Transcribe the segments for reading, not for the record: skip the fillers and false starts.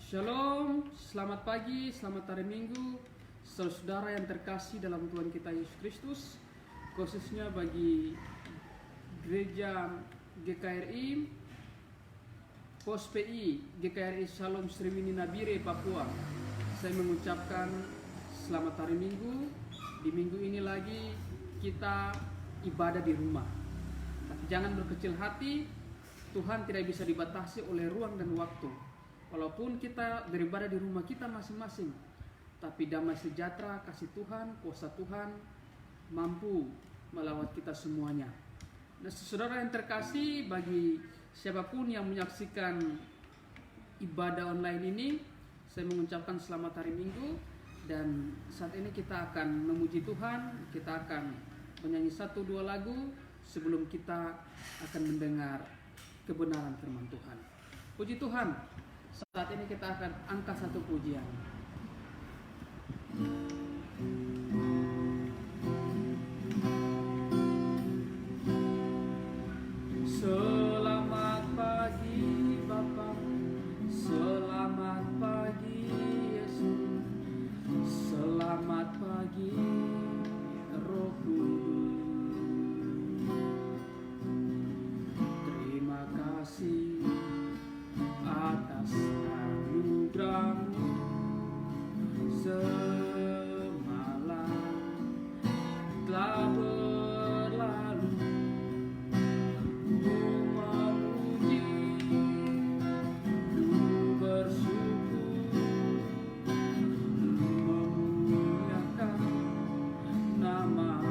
Shalom, selamat pagi, selamat hari Minggu, saudara yang terkasih dalam Tuhan kita Yesus Kristus, khususnya bagi gereja GKRI, Pos PI, GKRI Shalom Sriwini Nabire, Papua. Saya mengucapkan selamat hari Minggu. Di minggu ini lagi kita ibadah di rumah. Tapi jangan berkecil hati, Tuhan tidak bisa dibatasi oleh ruang dan waktu. Walaupun kita beribadah di rumah kita masing-masing, tapi damai sejahtera, kasih Tuhan, kuasa Tuhan mampu melawat kita semuanya. Nah, saudara yang terkasih, bagi siapapun yang menyaksikan ibadah online ini, saya mengucapkan selamat hari Minggu. Dan saat ini kita akan memuji Tuhan, kita akan menyanyi 1-2 lagu sebelum kita akan mendengar kebenaran firman Tuhan. Puji Tuhan. Saat ini kita akan angkat satu pujian. Selamat pagi Bapa, selamat pagi Yesus, selamat pagi Roh Kudus. Terima kasih atas anugerah-Mu semalam telah berlalu. Ku memuji, ku bersyukur, ku memuliakan nama-Mu.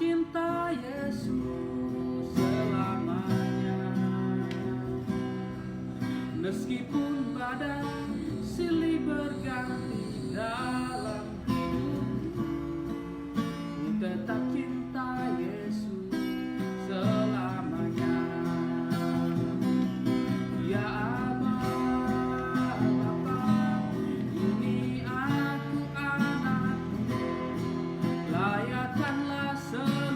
Cinta Yesus selamanya, meskipun badai silih berganti dalam hidupku, ku tetap cinta Yesus selamanya. Ya Aba, Bapa, ini aku anak-Mu, layakkanlah seluruh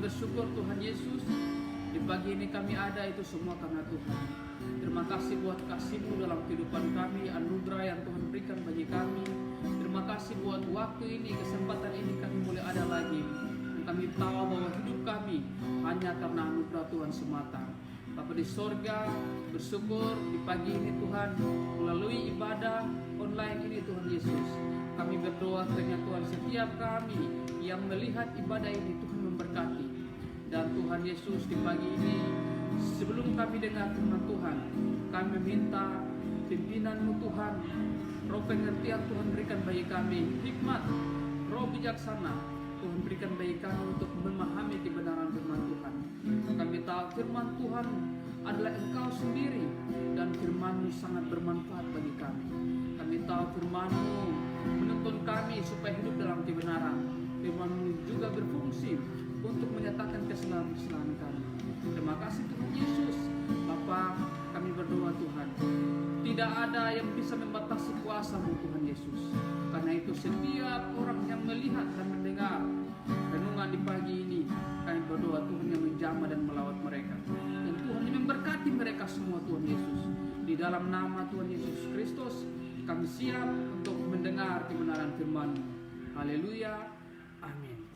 bersyukur Tuhan Yesus, di pagi ini kami ada itu semua karena Tuhan. Terima kasih buat kasih-Mu dalam kehidupan kami, anugerah yang Tuhan berikan bagi kami. Terima kasih buat waktu ini, kesempatan ini kami boleh ada lagi. Dan kami tahu bahwa hidup kami hanya karena anugerah Tuhan semata. Bapa di sorga, bersyukur di pagi ini Tuhan, melalui ibadah online ini Tuhan Yesus, kami berdoa kiranya Tuhan setiap kami yang melihat ibadah ini Tuhan memberkati. Dan Tuhan Yesus di pagi ini, sebelum kami dengar firman Tuhan, kami meminta pimpinan-Mu Tuhan, roh pengertian Tuhan berikan bagi kami, hikmat, roh bijaksana Tuhan berikan bagi kami untuk memahami kebenaran firman Tuhan. Kami tahu firman Tuhan adalah Engkau sendiri, dan firman-Mu sangat bermanfaat bagi kami. Kami tahu firman-Mu menuntun kami supaya hidup dalam kebenaran. Firman-Mu juga berfungsi untuk menyatakan kesalahan-kesalahan kami. Terima kasih Tuhan Yesus. Bapa, kami berdoa Tuhan, tidak ada yang bisa membatasi kuasa-Mu Tuhan Yesus. Karena itu setiap orang yang melihat dan mendengar renungan di pagi ini, kami berdoa Tuhan yang menjamah dan melawat mereka. Dan Tuhan yang memberkati mereka semua Tuhan Yesus. Di dalam nama Tuhan Yesus Kristus, kami siap untuk mendengar kebenaran firman-Mu. Haleluya. Amin.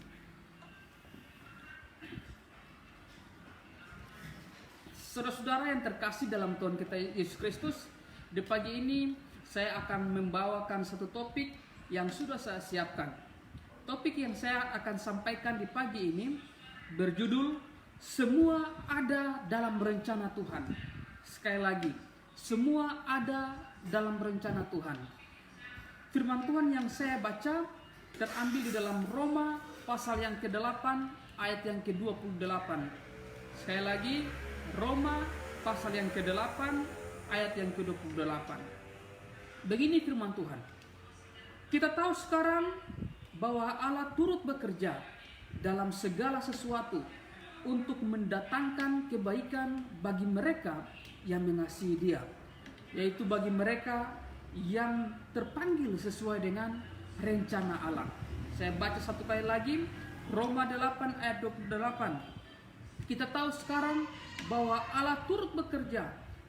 Saudara-saudara yang terkasih dalam Tuhan kita Yesus Kristus, di pagi ini saya akan membawakan satu topik yang sudah saya siapkan. Topik yang saya akan sampaikan di pagi ini berjudul Semua Ada Dalam Rencana Tuhan. Sekali lagi, semua ada dalam rencana Tuhan. Firman Tuhan yang saya baca terambil di dalam Roma pasal yang ke-8 ayat yang ke-28. Sekali lagi, Roma pasal yang ke-8 ayat yang ke-28. Begini firman Tuhan. Kita tahu sekarang bahwa Allah turut bekerja dalam segala sesuatu untuk mendatangkan kebaikan bagi mereka yang mengasihi Dia, yaitu bagi mereka yang terpanggil sesuai dengan rencana Allah. Saya baca satu kali lagi, Roma 8 ayat 28. Kita tahu sekarang bahwa Allah turut bekerja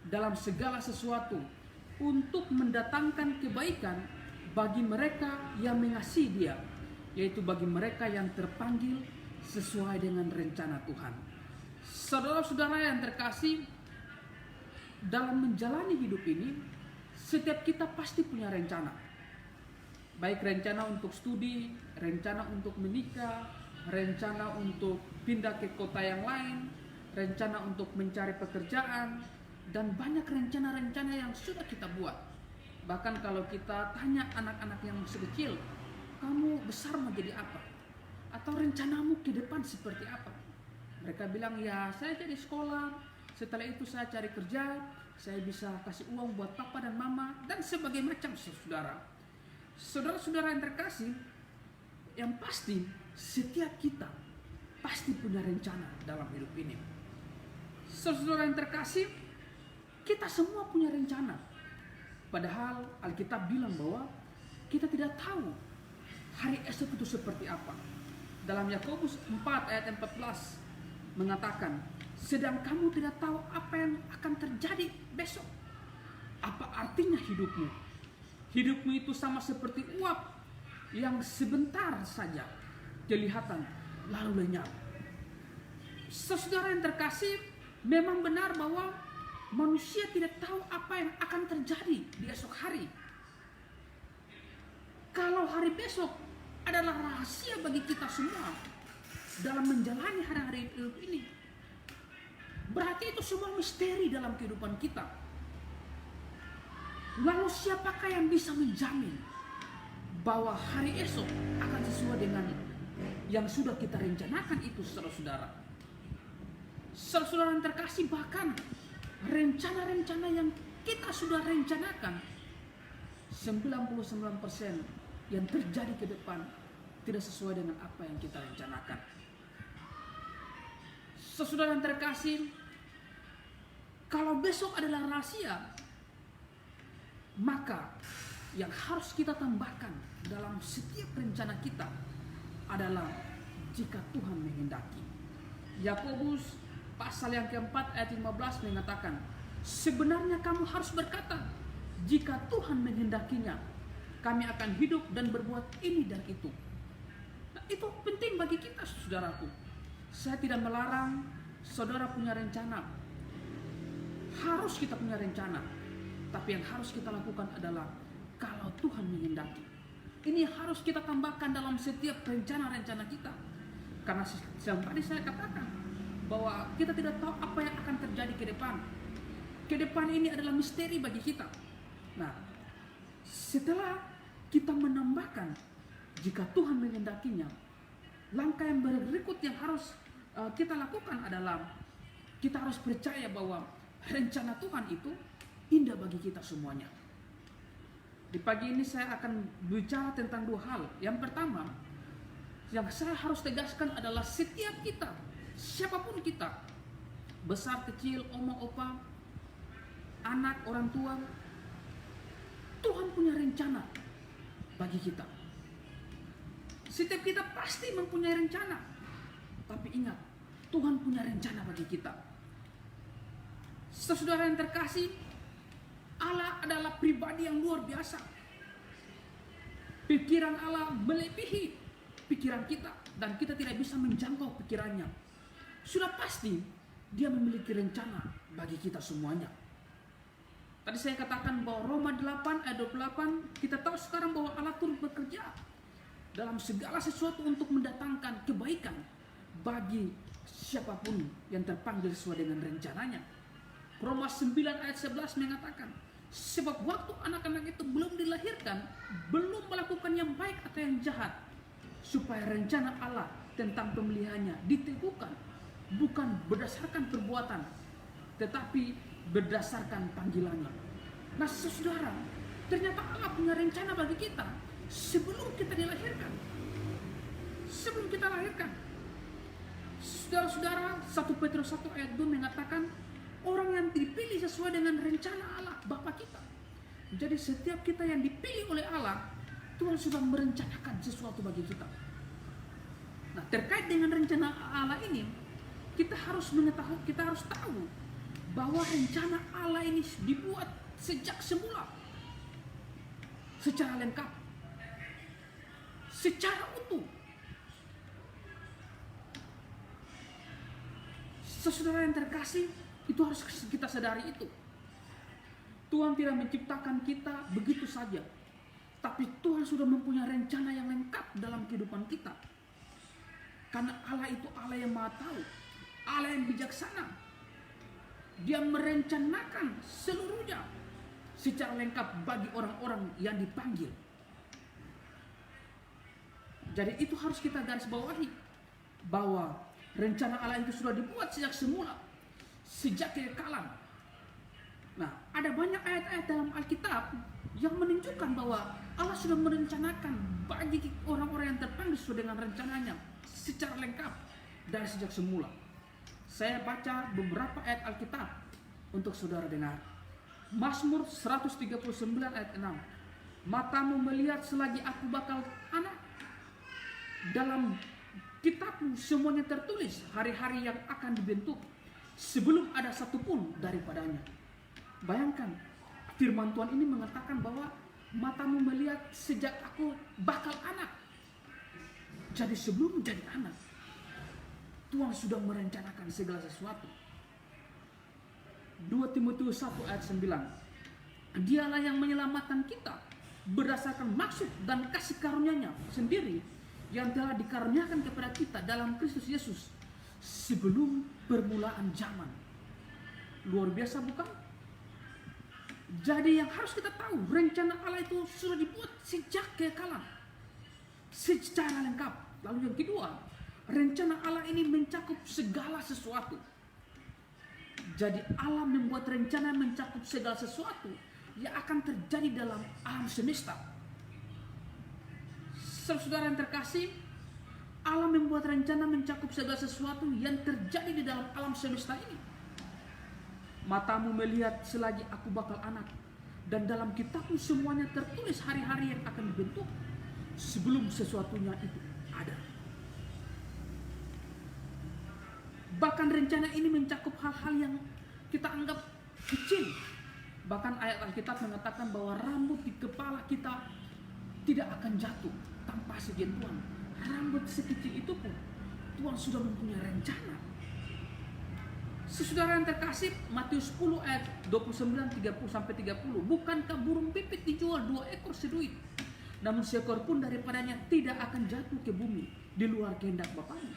dalam segala sesuatu untuk mendatangkan kebaikan bagi mereka yang mengasihi Dia, yaitu bagi mereka yang terpanggil sesuai dengan rencana Tuhan. Saudara-saudara yang terkasih, dalam menjalani hidup ini, setiap kita pasti punya rencana. Baik rencana untuk studi, rencana untuk menikah, rencana untuk pindah ke kota yang lain, rencana untuk mencari pekerjaan, dan banyak rencana-rencana yang sudah kita buat. Bahkan kalau kita tanya anak-anak yang masih kecil, kamu besar mau jadi apa? Atau rencanamu ke depan seperti apa? Mereka bilang, ya saya jadi sekolah, setelah itu saya cari kerja, saya bisa kasih uang buat papa dan mama, dan sebagainya macam. Saudara-saudara yang terkasih, yang pasti setiap kita pasti punya rencana dalam hidup ini. Saudara yang terkasih, kita semua punya rencana. Padahal Alkitab bilang bahwa kita tidak tahu hari esok itu seperti apa. Dalam Yakobus 4 ayat 14 mengatakan, sedang kamu tidak tahu apa yang akan terjadi besok. Apa artinya hidupmu? Hidupmu itu sama seperti uap yang sebentar saja kelihatan lalu lenyap. Saudara yang terkasih, memang benar bahwa manusia tidak tahu apa yang akan terjadi di esok hari. Kalau hari besok adalah rahasia bagi kita semua dalam menjalani hari-hari hidup ini, berarti itu semua misteri dalam kehidupan kita. Lalu siapakah yang bisa menjamin bahwa hari esok akan sesuai dengan yang sudah kita rencanakan itu, saudara-saudara? Saudara-saudara yang terkasih, bahkan rencana-rencana yang kita sudah rencanakan, 99% yang terjadi ke depan tidak sesuai dengan apa yang kita rencanakan. Saudara yang terkasih, kalau besok adalah rahasia, maka yang harus kita tambahkan dalam setiap rencana kita adalah jika Tuhan menghendaki. Yakobus pasal yang keempat ayat 15 mengatakan, sebenarnya kamu harus berkata, jika Tuhan menghendakinya, kami akan hidup dan berbuat ini dan itu. Nah, itu penting bagi kita, saudaraku. Saya tidak melarang saudara punya rencana. Harus kita punya rencana. Tapi yang harus kita lakukan adalah kalau Tuhan menghendaki. Ini harus kita tambahkan dalam setiap rencana-rencana kita. Karena yang tadi saya katakan, bahwa kita tidak tahu apa yang akan terjadi ke depan. Ke depan ini adalah misteri bagi kita. Nah, setelah kita menambahkan, jika Tuhan menghendakinya, langkah yang berikut yang harus kita lakukan adalah kita harus percaya bahwa rencana Tuhan itu indah bagi kita semuanya. Di pagi ini saya akan bicara tentang dua hal. Yang pertama, yang saya harus tegaskan adalah setiap kita, siapapun kita, besar, kecil, oma, opa, anak, orang tua, Tuhan punya rencana bagi kita. Setiap kita pasti mempunyai rencana. Tapi ingat, Tuhan punya rencana bagi kita. Saudara yang terkasih, Allah adalah pribadi yang luar biasa. Pikiran Allah melebihi pikiran kita, dan kita tidak bisa menjangkau pikirannya. Sudah pasti Dia memiliki rencana bagi kita semuanya. Tadi saya katakan bahwa Roma 8 ayat 28, kita tahu sekarang bahwa Allah turut bekerja dalam segala sesuatu untuk mendatangkan kebaikan bagi siapapun yang terpanggil sesuai dengan rencananya. Roma 9 ayat 11 mengatakan, sebab waktu anak-anak itu belum dilahirkan, belum melakukan yang baik atau yang jahat, supaya rencana Allah tentang pemilihannya diteguhkan, bukan berdasarkan perbuatan, tetapi berdasarkan panggilannya. Nah, saudara, ternyata Allah punya rencana bagi kita sebelum kita dilahirkan. Sebelum kita lahirkan. Saudara-saudara, 1 Petrus 1 ayat 2 mengatakan, orang yang dipilih sesuai dengan rencana Allah Bapa kita. Jadi setiap kita yang dipilih oleh Allah, Tuhan sudah merencanakan sesuatu bagi kita. Nah, terkait dengan rencana Allah ini, kita harus mengetahui, kita harus tahu bahwa rencana Allah ini dibuat sejak semula, secara lengkap, secara utuh. Saudara yang terkasih, itu harus kita sadari itu. Tuhan tidak menciptakan kita begitu saja, tapi Tuhan sudah mempunyai rencana yang lengkap dalam kehidupan kita. Karena Allah itu Allah yang Maha Tahu, Allah yang bijaksana. Dia merencanakan seluruhnya secara lengkap bagi orang-orang yang dipanggil. Jadi itu harus kita garis bawahi, bahwa rencana Allah itu sudah dibuat sejak semula, sejak kekekalan. Nah, ada banyak ayat-ayat dalam Alkitab yang menunjukkan bahwa Allah sudah merencanakan bagi orang-orang yang terpanggil sesuai dengan rencananya secara lengkap dari sejak semula. Saya baca beberapa ayat Alkitab untuk saudara dengar. Mazmur 139 ayat 6. Matamu melihat selagi aku bakal anak. Dalam kitabmu semuanya tertulis hari-hari yang akan dibentuk sebelum ada satupun daripadanya. Bayangkan, firman Tuhan ini mengatakan bahwa matamu melihat sejak aku bakal anak. Jadi sebelum menjadi anak, Tuhan sudah merencanakan segala sesuatu. 2 Timotius 1 ayat 9. Dialah yang menyelamatkan kita berdasarkan maksud dan kasih karunia-Nya sendiri yang telah dikaruniakan kepada kita dalam Kristus Yesus sebelum permulaan zaman. Luar biasa bukan? Jadi yang harus kita tahu, rencana Allah itu sudah dibuat sejak kekekalan, secara lengkap. Lalu yang kedua, rencana Allah ini mencakup segala sesuatu. Jadi Allah membuat rencana mencakup segala sesuatu yang akan terjadi dalam alam semesta. Saudara yang terkasih, Allah membuat rencana mencakup segala sesuatu yang terjadi di dalam alam semesta ini. Matamu melihat selagi aku bakal anak, dan dalam kitabmu semuanya tertulis hari-hari yang akan dibentuk sebelum sesuatunya itu ada. Bahkan rencana ini mencakup hal-hal yang kita anggap kecil. Bahkan ayat Alkitab mengatakan bahwa rambut di kepala kita tidak akan jatuh tanpa seizin Tuhan. Rambut sekecil itu pun Tuhan sudah mempunyai rencana. Saudara yang terkasih, Matius 10 ayat 29-30-30. Bukankah burung pipit dijual 2 ekor seduit? Namun seekor pun daripadanya tidak akan jatuh ke bumi di luar kehendak Bapaknya.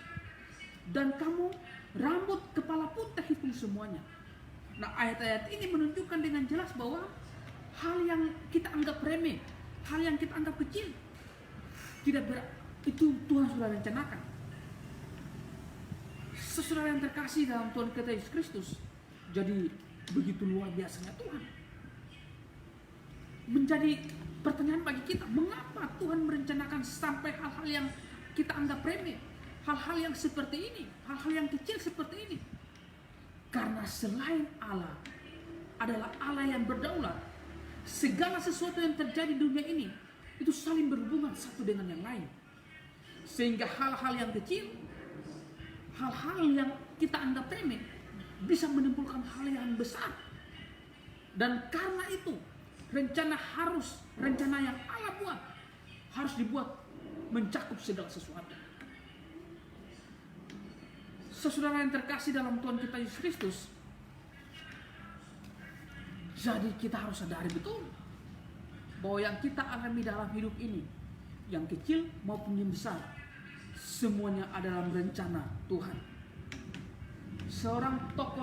Dan kamu rambut kepala pun terhitung semuanya. Nah, ayat-ayat ini menunjukkan dengan jelas bahwa hal yang kita anggap remeh, hal yang kita anggap kecil, itu Tuhan sudah rencanakan. Saudara yang terkasih dalam Tuhan kita Yesus Kristus, jadi begitu luar biasanya Tuhan. Menjadi pertanyaan bagi kita, mengapa Tuhan merencanakan sampai hal-hal yang kita anggap remeh, hal-hal yang seperti ini, hal-hal yang kecil seperti ini? Karena selain Allah adalah Allah yang berdaulat, segala sesuatu yang terjadi di dunia ini itu saling berhubungan satu dengan yang lain. Sehingga hal-hal yang kecil, hal-hal yang kita anggap remeh bisa menimbulkan hal yang besar. Dan karena itu rencana yang Allah buat harus dibuat mencakup segala sesuatu. Saudara yang terkasih dalam Tuhan kita Yesus Kristus, jadi kita harus sadari betul bahwa yang kita alami dalam hidup ini, yang kecil maupun yang besar, semuanya adalah rencana Tuhan. Seorang tokoh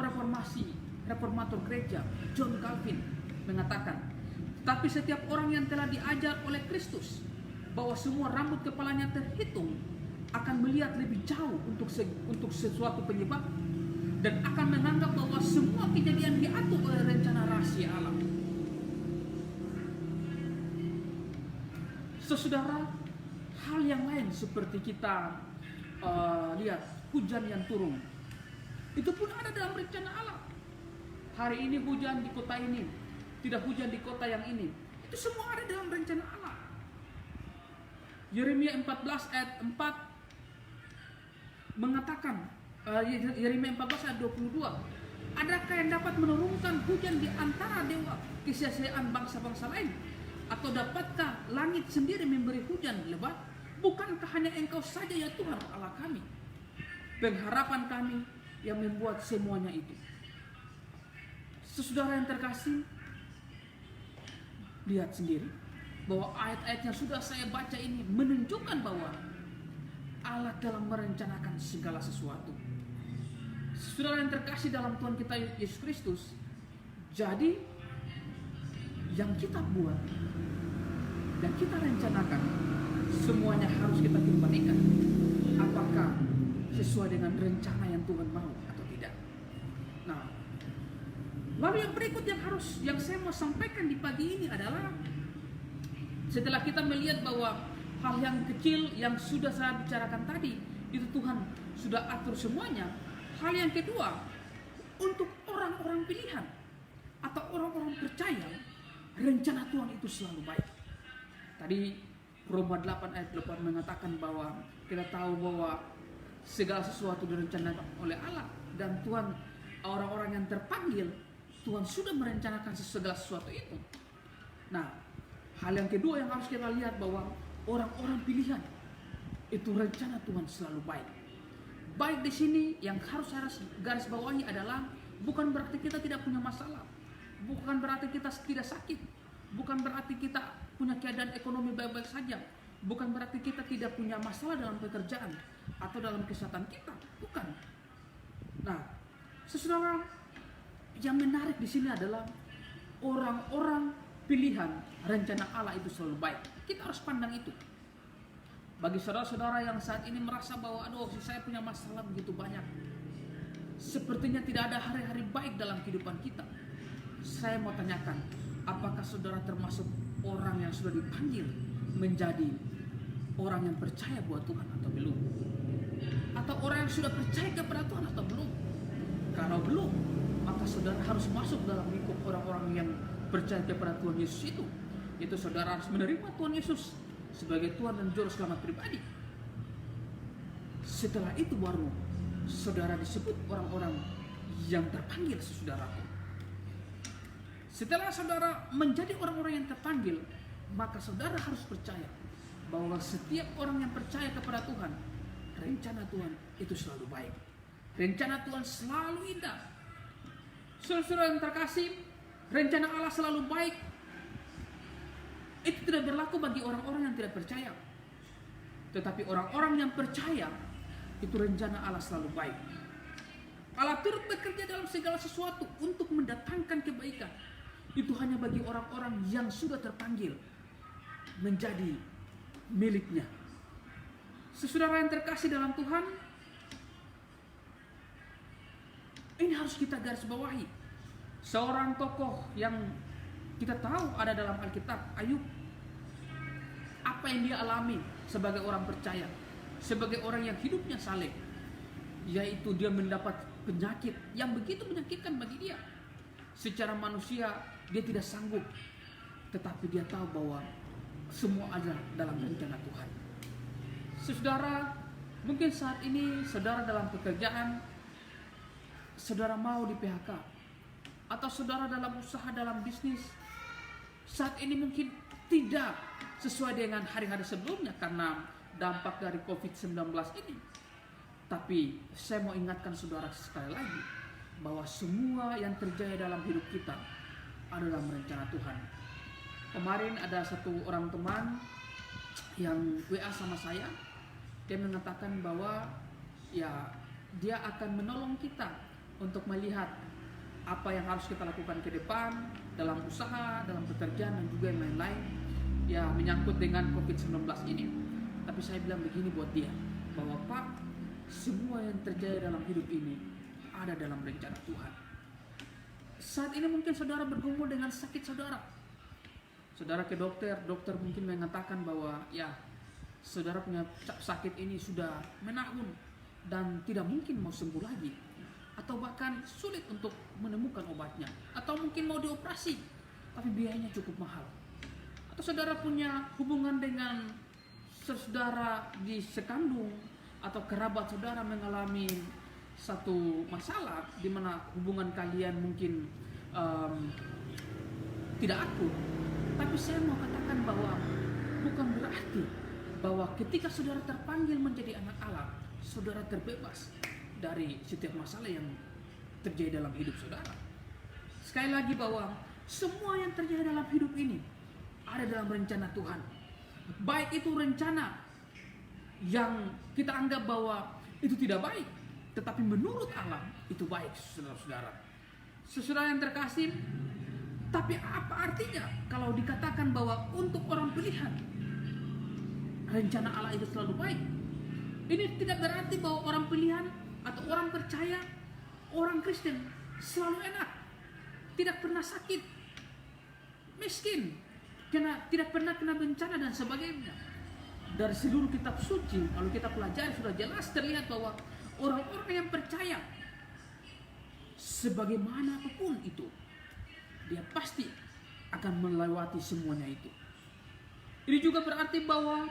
reformator gereja, John Calvin, mengatakan, tapi setiap orang yang telah diajar oleh Kristus bahwa semua rambut kepalanya terhitung, akan melihat lebih jauh untuk sesuatu penyebab, dan akan menganggap bahwa semua kejadian diatur oleh rencana rahasia Allah. Saudara, hal yang lain seperti kita lihat hujan yang turun, itu pun ada dalam rencana Allah. Hari ini hujan di kota ini, tidak hujan di kota yang ini, itu semua ada dalam rencana Allah. Yeremia 14 ayat 4 mengatakan, Yeremia 14 ayat 22, adakah yang dapat menurunkan hujan di antara dewa kesia-siaan bangsa-bangsa lain? Atau dapatkah langit sendiri memberi hujan lebat? Bukankah hanya Engkau saja ya Tuhan Allah kami, pengharapan kami yang membuat semuanya itu? Saudara yang terkasih, lihat sendiri bahwa ayat-ayat yang sudah saya baca ini menunjukkan bahwa Allah dalam merencanakan segala sesuatu. Saudara yang terkasih dalam Tuhan kita Yesus Kristus, jadi yang kita buat dan kita rencanakan semuanya harus kita kembalikan. Apakah sesuai dengan rencana yang Tuhan mau atau tidak? Nah, lalu yang berikut yang saya mau sampaikan di pagi ini adalah, setelah kita melihat bahwa hal yang kecil yang sudah saya bicarakan tadi, itu Tuhan sudah atur semuanya. Hal yang kedua, untuk orang-orang pilihan atau orang-orang percaya, rencana Tuhan itu selalu baik. Tadi Roma 8 ayat 8 mengatakan bahwa kita tahu bahwa segala sesuatu direncanakan oleh Allah, dan Tuhan, orang-orang yang terpanggil, Tuhan sudah merencanakan segala sesuatu itu. Nah, hal yang kedua yang harus kita lihat bahwa orang-orang pilihan itu rencana Tuhan selalu baik. Baik di sini yang harus garis bawahi adalah bukan berarti kita tidak punya masalah, bukan berarti kita tidak sakit, bukan berarti kita punya keadaan ekonomi baik-baik saja, bukan berarti kita tidak punya masalah dalam pekerjaan atau dalam kesehatan kita, bukan. Nah, saudara, yang menarik di sini adalah orang-orang pilihan, rencana Allah itu selalu baik. Kita harus pandang itu. Bagi saudara-saudara yang saat ini merasa bahwa aduh, saya punya masalah begitu banyak, sepertinya tidak ada hari-hari baik dalam kehidupan kita. Saya mau tanyakan, apakah saudara termasuk orang yang sudah dipanggil menjadi orang yang percaya buat Tuhan atau belum? Atau orang yang sudah percaya kepada Tuhan atau belum? Kalau belum, maka saudara harus masuk dalam lingkup orang-orang yang percaya kepada Tuhan Yesus itu. Itu saudara harus menerima Tuhan Yesus sebagai Tuhan dan Juru Selamat pribadi. Setelah itu baru saudara disebut orang-orang yang terpanggil, saudaraku. Setelah saudara menjadi orang-orang yang terpanggil, maka saudara harus percaya bahwa setiap orang yang percaya kepada Tuhan, rencana Tuhan itu selalu baik. Rencana Tuhan selalu indah. Saudara yang terkasih, rencana Allah selalu baik. Itu tidak berlaku bagi orang-orang yang tidak percaya. Tetapi orang-orang yang percaya, itu rencana Allah selalu baik. Allah turut bekerja dalam segala sesuatu untuk mendatangkan kebaikan. Itu hanya bagi orang-orang yang sudah terpanggil menjadi miliknya. Saudara yang terkasih dalam Tuhan, ini harus kita garis bawahi. Seorang tokoh yang kita tahu ada dalam Alkitab, Ayub. Apa yang dia alami sebagai orang percaya, sebagai orang yang hidupnya saleh, yaitu dia mendapat penyakit yang begitu menyakitkan bagi dia. Secara manusia dia tidak sanggup, tetapi dia tahu bahwa semua ada dalam rencana Tuhan. Saudara, mungkin saat ini saudara dalam pekerjaan, saudara mau di PHK, atau saudara dalam usaha, dalam bisnis, saat ini mungkin tidak sesuai dengan hari-hari sebelumnya karena dampak dari COVID-19 ini. Tapi saya mau ingatkan saudara sekali lagi bahwa semua yang terjadi dalam hidup kita adalah rencana Tuhan. Kemarin ada satu orang teman yang WA sama saya. Dia mengatakan bahwa ya dia akan menolong kita untuk melihat apa yang harus kita lakukan ke depan dalam usaha, dalam pekerjaan dan juga yang lain-lain ya menyangkut dengan COVID-19 ini. Tapi saya bilang begini buat dia, bahwa Pak, semua yang terjadi dalam hidup ini ada dalam rencana Tuhan. Saat ini mungkin saudara bergumul dengan sakit saudara. Saudara ke dokter, dokter mungkin mengatakan bahwa ya saudara punya sakit ini sudah menahun dan tidak mungkin mau sembuh lagi, atau bahkan sulit untuk menemukan obatnya, atau mungkin mau dioperasi tapi biayanya cukup mahal. Atau saudara punya hubungan dengan saudara di sekandung atau kerabat saudara mengalami satu masalah di mana hubungan kalian mungkin tidak akut. Tapi saya mau katakan bahwa bukan berarti bahwa ketika saudara terpanggil menjadi anak Allah, saudara terbebas dari setiap masalah yang terjadi dalam hidup saudara. Sekali lagi bahwa semua yang terjadi dalam hidup ini ada dalam rencana Tuhan. Baik itu rencana yang kita anggap bahwa itu tidak baik, tetapi menurut Allah itu baik, saudara-saudara. Saudara yang terkasih, tapi apa artinya kalau dikatakan bahwa untuk orang pilihan rencana Allah itu selalu baik? Ini tidak berarti bahwa orang pilihan atau orang percaya, orang Kristen selalu enak, tidak pernah sakit, miskin, tidak pernah kena bencana dan sebagainya. Dari seluruh kitab suci, kalau kita pelajari sudah jelas terlihat bahwa orang-orang yang percaya, sebagaimanapun itu, dia pasti akan melewati semuanya itu. Ini juga berarti bahwa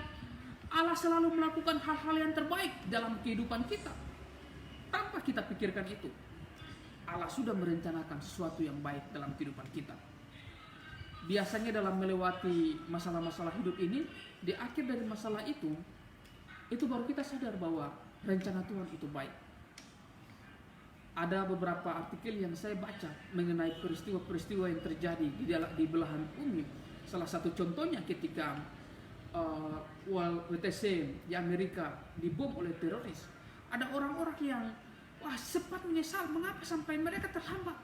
Allah selalu melakukan hal-hal yang terbaik dalam kehidupan kita tanpa kita pikirkan itu. Allah sudah merencanakan sesuatu yang baik dalam kehidupan kita. Biasanya dalam melewati masalah-masalah hidup ini, di akhir dari masalah itu baru kita sadar bahwa rencana Tuhan itu baik. Ada beberapa artikel yang saya baca mengenai peristiwa-peristiwa yang terjadi di belahan bumi. Salah satu contohnya ketika WTC di Amerika dibom oleh teroris. Ada orang-orang yang sempat menyesal mengapa sampai mereka terlambat.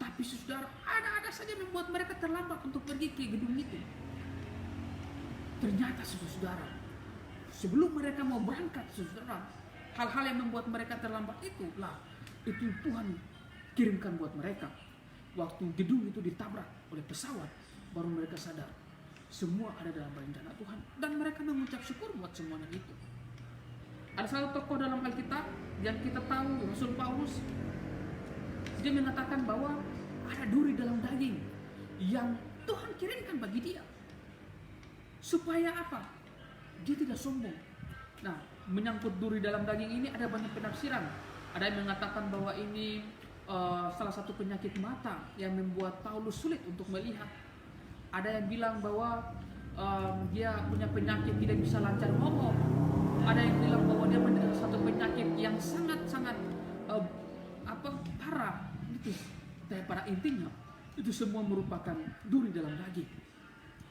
Tapi saudara, ada saja membuat mereka terlambat untuk pergi ke gedung itu. Ternyata saudara, sebelum mereka mau berangkat, saudara, hal-hal yang membuat mereka terlambat itu Tuhan kirimkan buat mereka. Waktu gedung itu ditabrak oleh pesawat, baru mereka sadar semua ada dalam rencana Tuhan, dan mereka mengucap syukur buat semuanya itu. Ada satu tokoh dalam Alkitab yang kita tahu, Rasul Paulus. Dia mengatakan bahwa ada duri dalam daging yang Tuhan kirimkan bagi dia. Supaya apa? Dia tidak sombong. Nah, menyangkut duri dalam daging ini ada banyak penafsiran. Ada yang mengatakan bahwa ini salah satu penyakit mata yang membuat Paulus sulit untuk melihat. Ada yang bilang bahwa dia punya penyakit tidak bisa lancar ngomong. Ada yang bilang bahwa dia menderita satu penyakit yang sangat-sangat parah gitu. Tapi pada intinya itu semua merupakan duri dalam daging.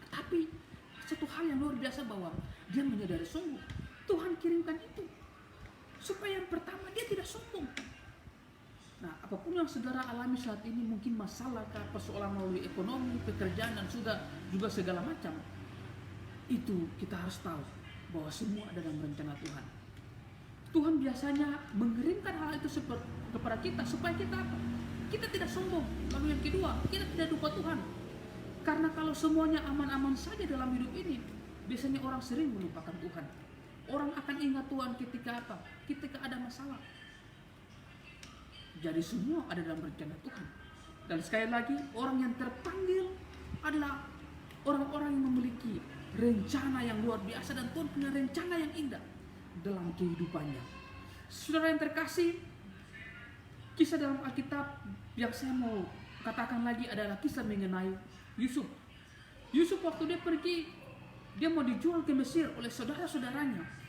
Tapi satu hal yang luar biasa bahwa dia menyadari sungguh Tuhan kirimkan itu supaya yang pertama dia tidak sombong. Nah, apapun yang saudara alami saat ini, mungkin masalah, persoalan melalui ekonomi, pekerjaan, dan juga segala macam, itu kita harus tahu bahwa semua ada dalam rencana Tuhan. Tuhan biasanya mengirimkan hal itu kepada kita supaya kita apa? Kita tidak sombong. Lalu yang kedua, kita tidak lupa Tuhan. Karena kalau semuanya aman-aman saja dalam hidup ini, biasanya orang sering melupakan Tuhan. Orang akan ingat Tuhan ketika apa? Ketika ada masalah. Jadi semua ada dalam rencana Tuhan. Dan sekali lagi, orang yang terpanggil adalah orang-orang yang memiliki rencana yang luar biasa, dan Tuhan punya rencana yang indah dalam kehidupannya. Saudara yang terkasih, kisah dalam Alkitab yang saya mau katakan lagi adalah kisah mengenai Yusuf. Yusuf waktu dia pergi, dia mau dijual ke Mesir oleh saudara-saudaranya.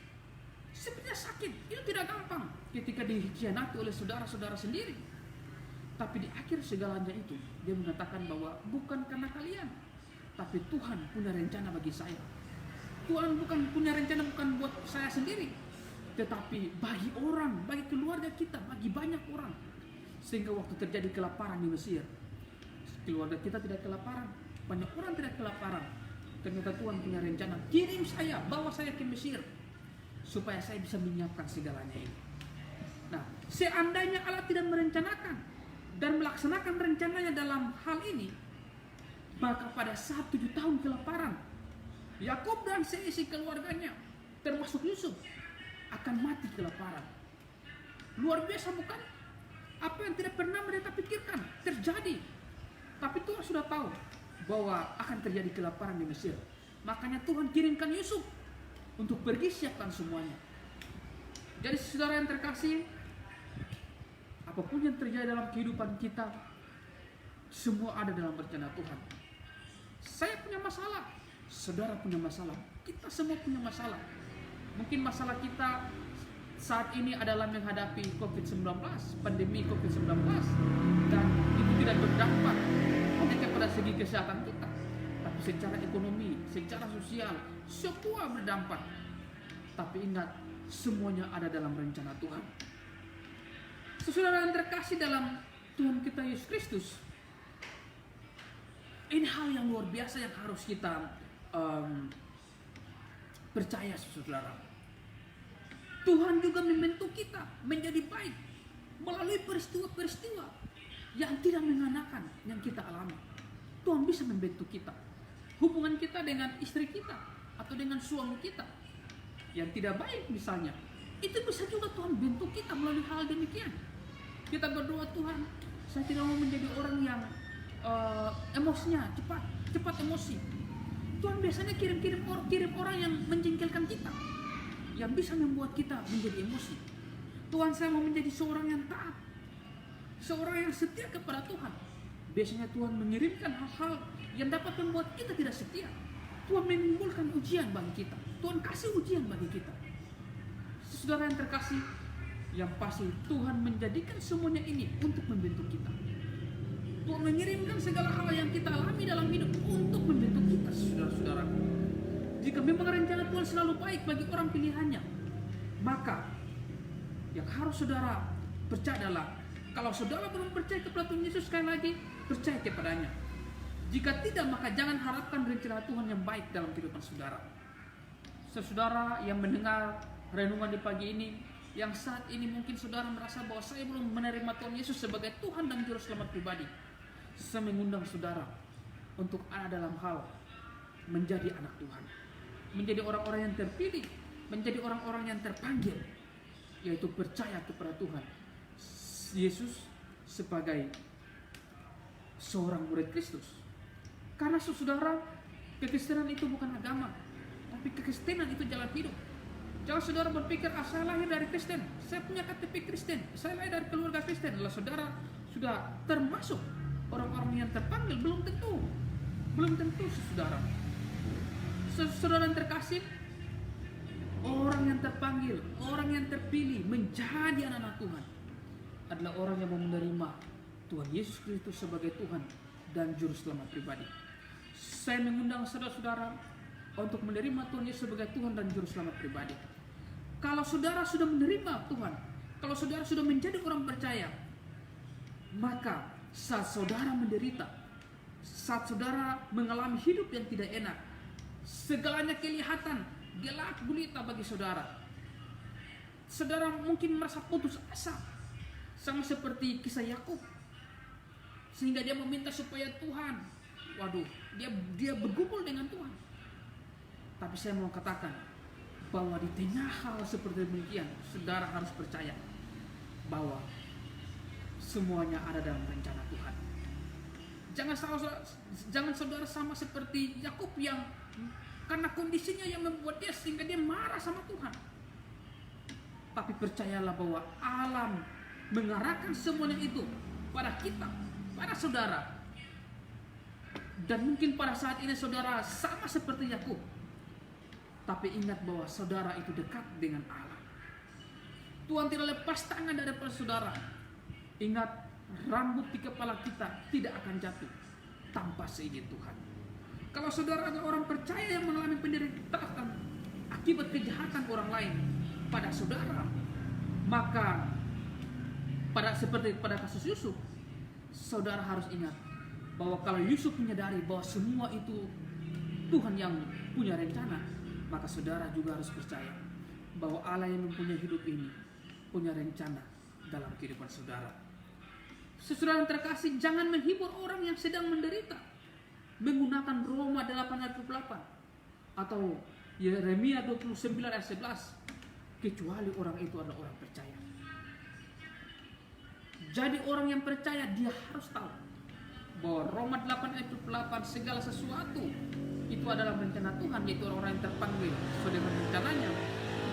Sebenarnya sakit, itu tidak gampang ketika dikhianati oleh saudara-saudara sendiri. Tapi di akhir segalanya itu, dia mengatakan bahwa bukan karena kalian, tapi Tuhan punya rencana bagi saya. Tuhan bukan punya rencana bukan buat saya sendiri, tetapi bagi orang, bagi keluarga kita, bagi banyak orang. Sehingga waktu terjadi kelaparan di Mesir, keluarga kita tidak kelaparan, banyak orang tidak kelaparan. Ternyata Tuhan punya rencana, kirim saya, bawa saya ke Mesir, supaya saya bisa menyiapkan segalanya ini. Nah, seandainya Allah tidak merencanakan dan melaksanakan rencananya dalam hal ini, maka pada saat 7 tahun kelaparan, Yakub dan seisi keluarganya, termasuk Yusuf, akan mati kelaparan. Luar biasa bukan? Apa yang tidak pernah mereka pikirkan terjadi. Tapi Tuhan sudah tahu bahwa akan terjadi kelaparan di Mesir. Makanya Tuhan kirimkan Yusuf untuk pergi siapkan semuanya. Jadi saudara yang terkasih, apapun yang terjadi dalam kehidupan kita, semua ada dalam rencana Tuhan. Saya punya masalah, saudara punya masalah, kita semua punya masalah. Mungkin masalah kita saat ini adalah menghadapi COVID-19, pandemi COVID-19, dan itu tidak berdampak hanya kepada segi kesehatan kita, tapi secara ekonomi, secara sosial, semua berdampak. Tapi ingat, semuanya ada dalam rencana Tuhan. Saudara yang terkasih dalam Tuhan kita Yesus Kristus, ini hal yang luar biasa yang harus kita percaya, saudara. Tuhan juga membentuk kita menjadi baik melalui peristiwa-peristiwa yang tidak mengenakan yang kita alami. Tuhan bisa membentuk kita. Hubungan kita dengan istri kita atau dengan suami kita yang tidak baik misalnya, itu bisa juga Tuhan bentuk kita melalui hal demikian. Kita berdoa, Tuhan, saya tidak mau menjadi orang yang emosinya cepat emosi. Tuhan biasanya kirim orang yang menjengkelkan kita, yang bisa membuat kita menjadi emosi. Tuhan, saya mau menjadi seorang yang taat, seorang yang setia kepada Tuhan. Biasanya Tuhan mengirimkan hal-hal yang dapat membuat kita tidak setia. Tuhan menimbulkan ujian bagi kita. Tuhan kasih ujian bagi kita. Saudara yang terkasih, yang pasti Tuhan menjadikan semuanya ini untuk membentuk kita. Tuhan mengirimkan segala hal yang kita alami dalam hidup untuk membentuk kita, saudara-saudara. Jika memang rencana Tuhan selalu baik bagi orang pilihannya, maka yang harus saudara percaya adalah, kalau saudara belum percaya kepada Tuhan Yesus, sekali lagi percaya kepadanya. Jika tidak, maka jangan harapkan rencana Tuhan yang baik dalam kehidupan saudara. Saudara yang mendengar renungan di pagi ini, yang saat ini mungkin saudara merasa bahwa saya belum menerima Tuhan Yesus sebagai Tuhan dan Juru Selamat pribadi, saya mengundang saudara untuk ada dalam hal menjadi anak Tuhan, menjadi orang-orang yang terpilih, menjadi orang-orang yang terpanggil, yaitu percaya kepada Tuhan Yesus sebagai seorang murid Kristus. Karena saudara, kekristenan itu bukan agama, tapi kekristenan itu jalan hidup. Jangan saudara berpikir, saya lahir dari Kristen, saya punya KTP Kristen, saya lahir dari keluarga Kristen. Lalu saudara sudah termasuk orang-orang yang terpanggil. Belum tentu. Belum tentu, saudara. Saudara yang terkasih, orang yang terpanggil, orang yang terpilih menjadi anak-anak Tuhan adalah orang yang mau menerima Tuhan Yesus Kristus sebagai Tuhan dan Juru Selamat pribadi. Saya mengundang saudara-saudara untuk menerima Tuhan Yesus sebagai Tuhan dan Juru Selamat pribadi. Kalau saudara sudah menerima Tuhan, kalau saudara sudah menjadi orang percaya, maka saat saudara menderita, saat saudara mengalami hidup yang tidak enak, segalanya kelihatan gelap gulita bagi saudara. Saudara mungkin merasa putus asa, sama seperti kisah Yakub, sehingga dia meminta supaya Tuhan, dia bergumul dengan Tuhan. Tapi saya mau katakan bahwa di tengah hal seperti demikian, saudara harus percaya bahwa semuanya ada dalam rencana Tuhan. Jangan saudara sama seperti Yakub yang karena kondisinya yang membuat dia sehingga dia marah sama Tuhan. Tapi percayalah bahwa alam mengarahkan semuanya itu pada kita, pada saudara. Dan mungkin pada saat ini saudara sama seperti Yakub. Tapi ingat bahwa saudara itu dekat dengan Allah. Tuhan tidak lepas tangan daripada saudara. Ingat, rambut di kepala kita tidak akan jatuh tanpa seizin Tuhan. Kalau saudara adalah orang percaya yang mengalami penderitaan akibat kejahatan orang lain pada saudara, maka seperti pada kasus Yusuf, saudara harus ingat bahwa kalau Yusuf menyadari bahwa semua itu Tuhan yang punya rencana, maka saudara juga harus percaya bahwa Allah yang mempunyai hidup ini punya rencana dalam kehidupan saudara. Saudara yang terkasih, jangan menghibur orang yang sedang menderita menggunakan Roma 8 ayat 28 atau Yeremia 29 ayat 11, kecuali orang itu adalah orang percaya. Jadi orang yang percaya dia harus tahu bahwa Roma 8 ayat 28 segala sesuatu itu adalah rencana Tuhan, yaitu orang-orang yang terpanggil sesuai dengan rencananya.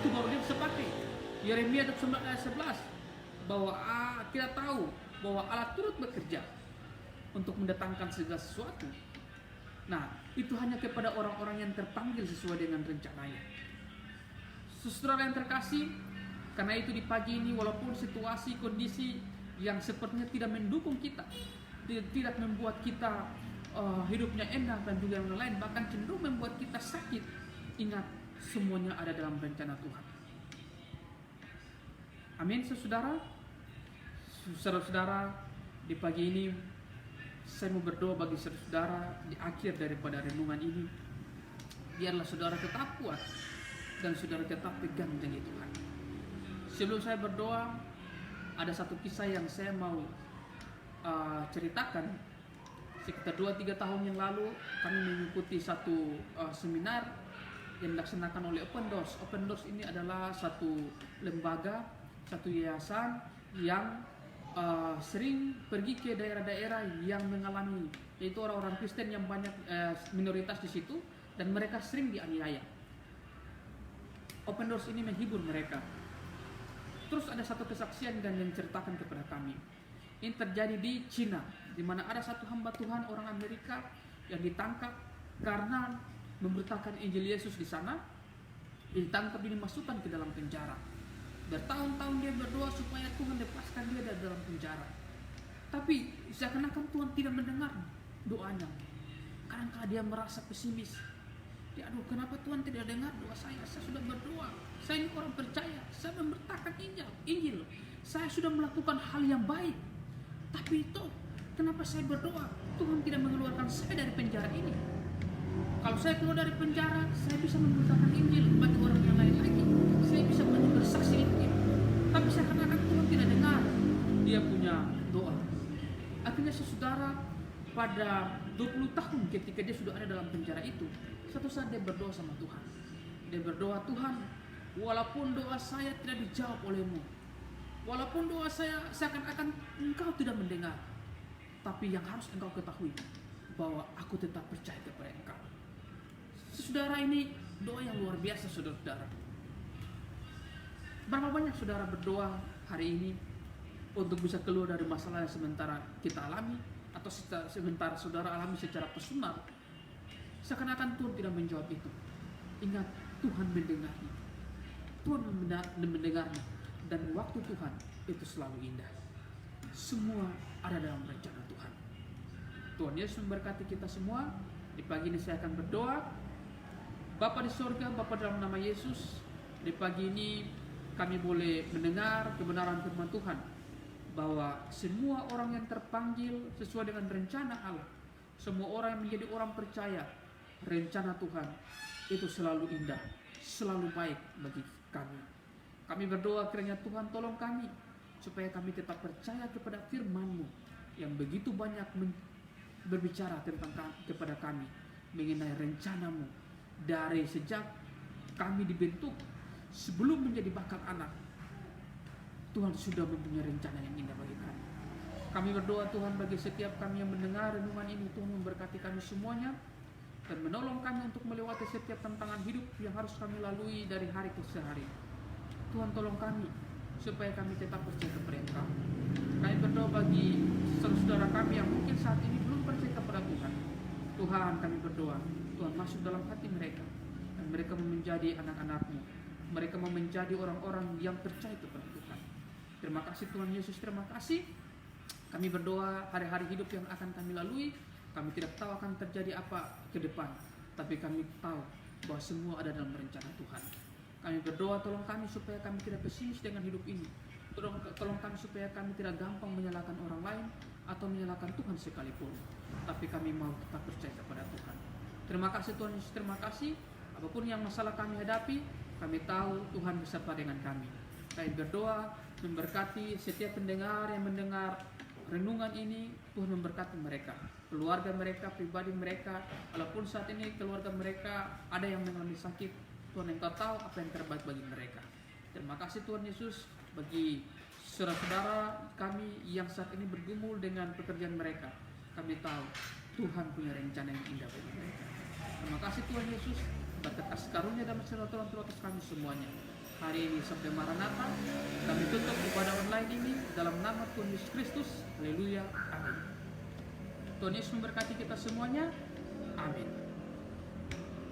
Itu baru dia bisa pakai. Yeremia 29 ayat 11 bahwa kita tahu bahwa Allah turut bekerja untuk mendatangkan segala sesuatu. Nah, itu hanya kepada orang-orang yang terpanggil sesuai dengan rencananya. Saudara yang terkasih, karena itu di pagi ini walaupun situasi kondisi yang sepertinya tidak mendukung kita, tidak membuat kita hidupnya enak dan juga yang lain, bahkan cenderung membuat kita sakit, ingat semuanya ada dalam rencana Tuhan. Amin, saudara-saudara. Di pagi ini saya mau berdoa bagi saudara di akhir daripada renungan ini. Biarlah saudara tetap kuat dan saudara tetap pegang janji Tuhan. Sebelum saya berdoa, ada satu kisah yang saya mau ceritakan. Sekitar 2-3 tahun yang lalu kami mengikuti satu seminar yang dilaksanakan oleh Open Doors. Open Doors ini adalah satu lembaga, satu yayasan yang sering pergi ke daerah-daerah yang mengalami, yaitu orang-orang Kristen yang banyak minoritas di situ dan mereka sering dianiaya. Open Doors ini menghibur mereka. Terus ada satu kesaksian dan yang diceritakan kepada kami. Ini terjadi di Cina, di mana ada satu hamba Tuhan orang Amerika yang ditangkap karena memberitakan Injil Yesus di sana. Ditangkap, dimasukkan ke dalam penjara. Bertahun-tahun dia berdoa supaya Tuhan lepaskan dia dari dalam penjara. Tapi seakan-akan Tuhan tidak mendengar doanya. Kadang-kadang dia merasa pesimis. Aduh, kenapa Tuhan tidak dengar doa saya? Saya sudah berdoa. Saya ini orang percaya. Saya memberitakan Injil. Saya sudah melakukan hal yang baik. Tapi itu, kenapa saya berdoa? Tuhan tidak mengeluarkan saya dari penjara ini. Kalau saya keluar dari penjara, saya bisa memberitakan Injil bagi orang yang lain lagi. Saya bisa bersaksi Injil. Tapi seakan-akan Tuhan tidak dengar dia punya doa. Akhirnya saudara, pada 20 tahun ketika dia sudah ada dalam penjara itu, satu saat dia berdoa sama Tuhan. Dia berdoa, Tuhan, walaupun doa saya tidak dijawab oleh-Mu, walaupun doa saya seakan-akan Engkau tidak mendengar, tapi yang harus Engkau ketahui bahwa aku tetap percaya kepada Engkau. Saudara, ini doa yang luar biasa, saudara. Berapa banyak saudara berdoa hari ini untuk bisa keluar dari masalah yang sementara kita alami, atau sementara saudara alami secara personal? Seakan-akan Tuhan tidak menjawab itu. Ingat, Tuhan mendengarnya. Tuhan mendengarnya. Dan waktu Tuhan itu selalu indah. Semua ada dalam rencana Tuhan. Tuhan Yesus memberkati kita semua. Di pagi ini saya akan berdoa. Bapa di sorga, Bapa dalam nama Yesus, di pagi ini kami boleh mendengar kebenaran firman Tuhan, bahwa semua orang yang terpanggil sesuai dengan rencana Allah, semua orang yang menjadi orang percaya, rencana Tuhan itu selalu indah, selalu baik bagi kami. Kami berdoa kiranya Tuhan tolong kami, supaya kami tetap percaya kepada firman-Mu yang begitu banyak berbicara kepada kami mengenai rencana-Mu. Dari sejak kami dibentuk, sebelum menjadi bakal anak, Tuhan sudah mempunyai rencana yang indah bagi kami. Kami berdoa Tuhan bagi setiap kami yang mendengar renungan ini, Tuhan memberkati kami semuanya dan menolong kami untuk melewati setiap tantangan hidup yang harus kami lalui dari hari ke hari. Tuhan tolong kami supaya kami tetap percaya kepada Engkau. Kami berdoa bagi saudara kami yang mungkin saat ini belum percaya kepada Tuhan. Tuhan, kami berdoa, Tuhan masuk dalam hati mereka, dan mereka mau menjadi anak-anak-Mu. Mereka mau menjadi orang-orang yang percaya kepada Tuhan. Terima kasih Tuhan Yesus, terima kasih. Kami berdoa hari-hari hidup yang akan kami lalui, kami tidak tahu akan terjadi apa ke depan, tapi kami tahu bahwa semua ada dalam rencana Tuhan. Kami berdoa tolong kami supaya kami tidak pesimis dengan hidup ini. Tolong kami supaya kami tidak gampang menyalahkan orang lain atau menyalahkan Tuhan sekalipun, tapi kami mau tetap percaya kepada Tuhan. Terima kasih Tuhan Yesus, terima kasih. Apapun yang masalah kami hadapi, kami tahu Tuhan beserta dengan kami. Kami berdoa memberkati setiap pendengar yang mendengar renungan ini. Tuhan memberkati mereka, keluarga mereka, pribadi mereka. Walaupun saat ini keluarga mereka ada yang mengalami sakit, Tuhan Engkau tahu apa yang terbaik bagi mereka. Terima kasih Tuhan Yesus bagi saudara-saudara kami yang saat ini bergumul dengan pekerjaan mereka. Kami tahu Tuhan punya rencana yang indah bagi mereka. Terima kasih Tuhan Yesus, berkat kasih karunia dan beserta Tuhan atas kami semuanya. Hari ini sampai Maranatha, kami tutup ibadah online ini dalam nama Tuhan Yesus Kristus. Haleluya, amin. Tuhan Yesus memberkati kita semuanya, amin.